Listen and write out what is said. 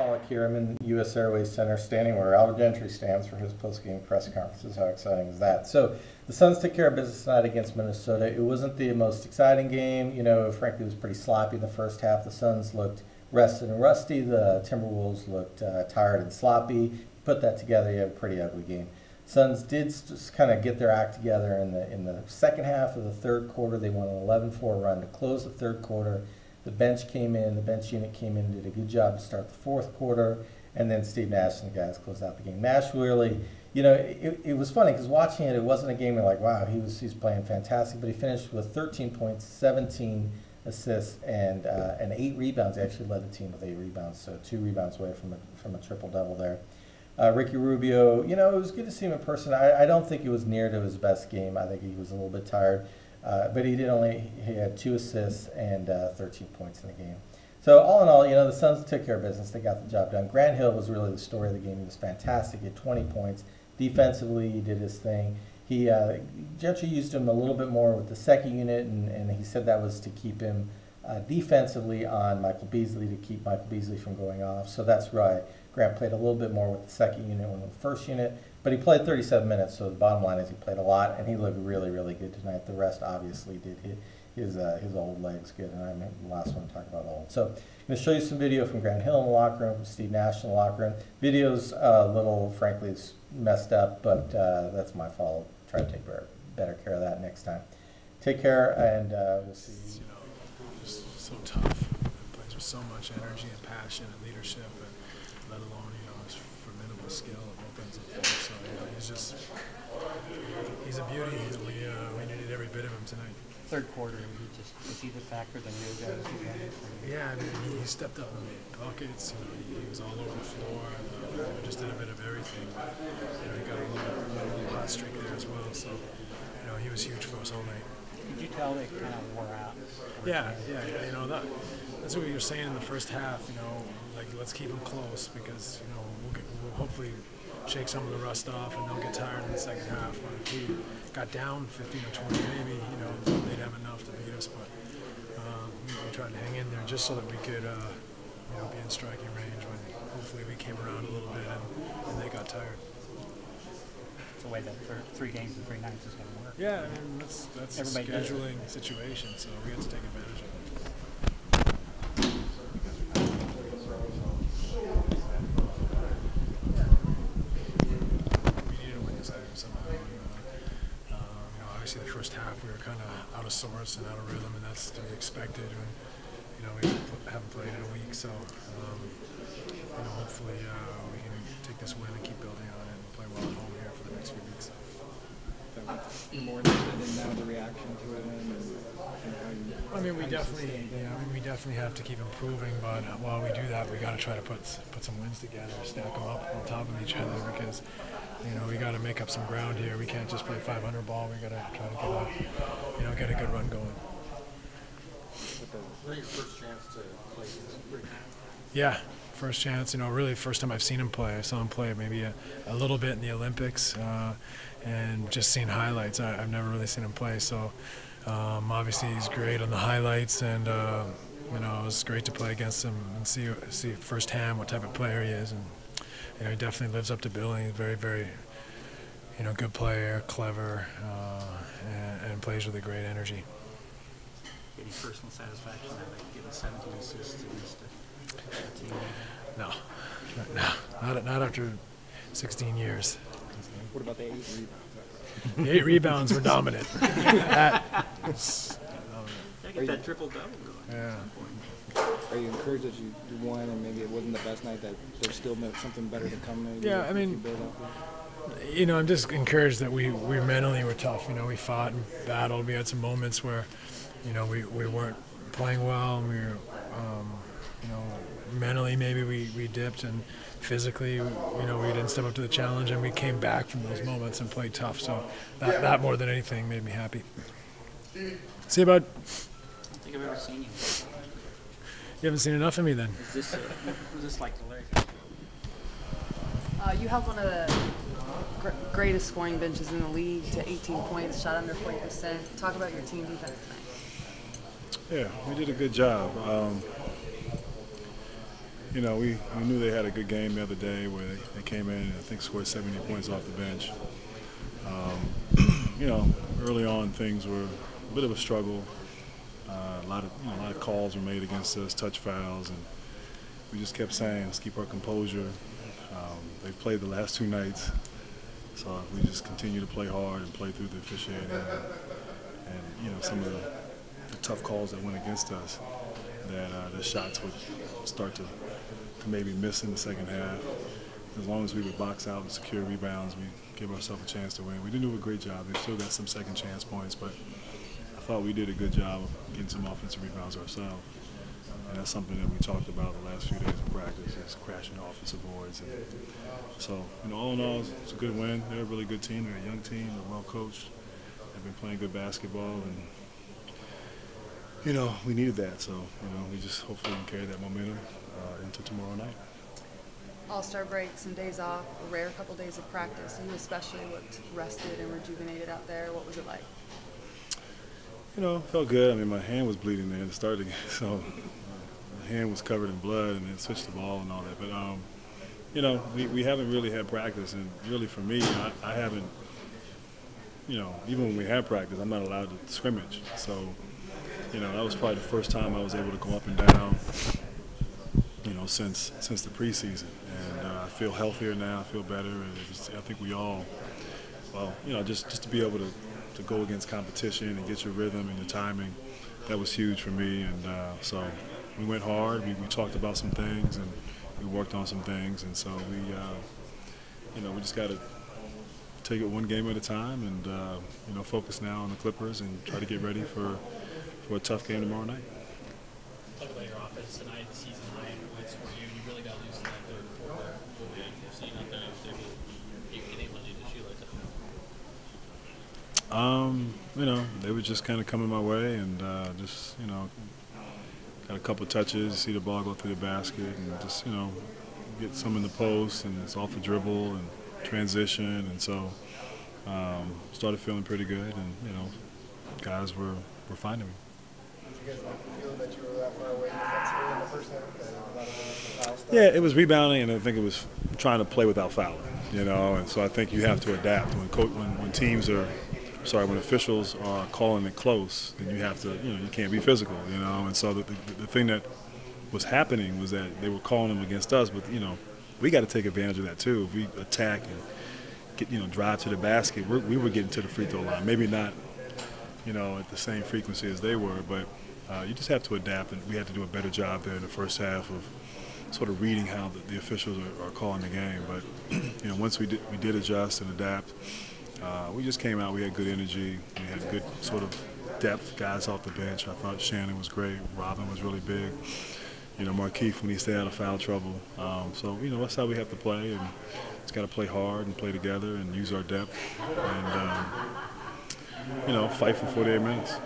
Pollock here. I'm in U.S. Airways Center, standing where Albert Gentry stands for his post-game press conferences. How exciting is that? So the Suns took care of business tonight against Minnesota. It wasn't the most exciting game. You know, frankly, it was pretty sloppy in the first half. The Suns looked rested and rusty. The Timberwolves looked tired and sloppy. Put that together, you have a pretty ugly game. Suns did just kind of get their act together in the second half of the third quarter. They won an 11-4 run to close the third quarter. The bench unit came in, did a good job to start the fourth quarter, and then Steve Nash and the guys closed out the game. Nash really, you know, it was funny because watching it, it wasn't a game where like, wow, he's playing fantastic, but he finished with 13 points, 17 assists, and 8 rebounds. He actually led the team with 8 rebounds, so 2 rebounds away from a triple-double there. Ricky Rubio, you know, it was good to see him in person. I don't think it was near to his best game. I think he was a little bit tired. But he had 2 assists and 13 points in the game. So all in all, you know, the Suns took care of business. They got the job done. Grant Hill was really the story of the game. He was fantastic. He had 20 points. Defensively, he did his thing. Gentry used him a little bit more with the second unit, and he said that was to keep him defensively on Michael Beasley, to keep Michael Beasley from going off. So that's right. Grant played a little bit more with the second unit than with the first unit. But he played 37 minutes, so the bottom line is he played a lot, and he looked really, really good tonight. The rest obviously did his old legs good, and I'm the last one to talk about old. So I'm going to show you some video from Grant Hill in the locker room, from Steve Nash in the locker room. Video's a little, frankly, it's messed up, but that's my fault. I'll try to take better care of that next time. Take care, and we'll see. You know, just so tough. He plays with so much energy and passion and leadership, and let alone, you know, his formidable skill of offensive floor. So, you know, he's a beauty. We needed every bit of him tonight. Third quarter, was he the factor that you guys did? Yeah, I mean, he stepped up and made buckets. You know, he was all over the floor. Just did a bit of everything. But, you know, he got a little hot streak there as well. So, you know, he was huge for us all night. Did you tell they kind of wore out? Yeah. You know, that's what you were saying in the first half. You know, like let's keep them close because you know we'll hopefully shake some of the rust off and they'll get tired in the second half. But if we got down 15 or 20, maybe you know they'd have enough to beat us. But we tried to hang in there just so that we could you know be in striking range when hopefully we came around a little bit and they got tired. The way that for 3 games and 3 nights is going to work. Yeah, I mean, that's a scheduling situation, so we have to take advantage of it. We needed to win this game somehow. You know, obviously the first half we were kind of out of sorts and out of rhythm, and that's to be expected. And, you know, we haven't played in a week, so you know, hopefully we can take this win and keep building on it and play well at home here for the next few weeks. You're more interested in now the reaction to it, I mean, we definitely have to keep improving. But while we do that, we got to try to put some wins together, stack them up on top of each other because you know we got to make up some ground here. We can't just play 500 ball. We got to try to get a good run going. Your first chance to play this? Yeah. First chance, you know, really first time I've seen him play. I saw him play maybe a little bit in the Olympics and just seen highlights. I've never really seen him play, so obviously he's great on the highlights, and you know, it was great to play against him and see firsthand what type of player he is, and you know, he definitely lives up to billing. He's very, very, you know, good player, clever, and plays with a great energy. Any personal satisfaction out of getting 17 assists against a team? No, not after 16 years. what about the 8 rebounds? The 8 rebounds were dominant. Gotta get that triple-double going Yeah. at some point. Are you encouraged that you won and maybe it wasn't the best night, that there's still something better to come? Maybe Yeah, I mean, you know, I'm just encouraged that we mentally were tough. You know, we fought and battled. We had some moments where, you know, we weren't playing well, and we were, you know, mentally maybe we dipped, and physically, you know, we didn't step up to the challenge, and we came back from those moments and played tough. So that more than anything made me happy. See you, bud. I don't think I've ever seen you. You haven't seen enough of me then. Is this like the Larry? You have one of the greatest scoring benches in the league to 18 points, shot under 40%. Talk about your team defense tonight. Yeah, we did a good job. you know, we knew they had a good game the other day where they came in and I think scored 70 points off the bench. You know, early on things were a bit of a struggle. A lot of calls were made against us, touch fouls, and we just kept saying, let's keep our composure. They've played the last 2 nights, so if we just continue to play hard and play through the officiating and you know, some of the tough calls that went against us, that the shots would start to maybe miss in the second half. As long as we would box out and secure rebounds, we give ourselves a chance to win. We didn't do a great job. They still got some second chance points, but I thought we did a good job of getting some offensive rebounds ourselves. And that's something that we talked about the last few days of practice, is crashing offensive boards. And so, you know, all in all, it's a good win. They're a really good team. They're a young team. They're well coached. They've been playing good basketball, and you know, we needed that. So, you know, we just hopefully can carry that momentum into tomorrow night. All-Star break, some days off, a rare couple days of practice. You especially looked rested and rejuvenated out there. What was it like? You know, it felt good. I mean, my hand was bleeding there at the start of the game, so my hand was covered in blood, and then switched the ball and all that. But, you know, we haven't really had practice, and really for me, I haven't, you know, even when we have practice, I'm not allowed to scrimmage. So, you know, that was probably the first time I was able to go up and down, you know, since the preseason. And I feel healthier now. I feel better. And I think we all, well, you know, just to be able to go against competition and get your rhythm and your timing, that was huge for me. And so we went hard. We talked about some things and we worked on some things. And so we, you know, we just got to take it one game at a time and, you know, focus now on the Clippers and try to get ready for a tough game tomorrow night. Talk about your offense tonight, the season high in points for you. You really got loose in that third quarter. What you've seen out there, you can able to do the shoe like that? You know, they were just kind of coming my way, and just, you know, got a couple touches, see the ball go through the basket, and just, you know, get some in the post, and it's off the dribble and transition, and so started feeling pretty good, and you know, guys were finding me. Did you guys feel that you were that far away defensively in the first half? Yeah, it was rebounding, and I think it was trying to play without fouling, you know. And so I think you have to adapt when teams are, when officials are calling it close, then you have to, you know, you can't be physical, you know. And so the thing that was happening was that they were calling them against us, but you know, we got to take advantage of that too. If we attack and get, you know, drive to the basket, we were getting to the free throw line. Maybe not, you know, at the same frequency as they were, but you just have to adapt, and we had to do a better job there in the first half of sort of reading how the officials are calling the game. But you know, once we did adjust and adapt, we just came out. We had good energy. We had good sort of depth, guys off the bench. I thought Shannon was great. Robin was really big. You know, Markeith when he stayed out of foul trouble. So you know, that's how we have to play, and it's got to play hard and play together and use our depth and you know, fight for 48 minutes.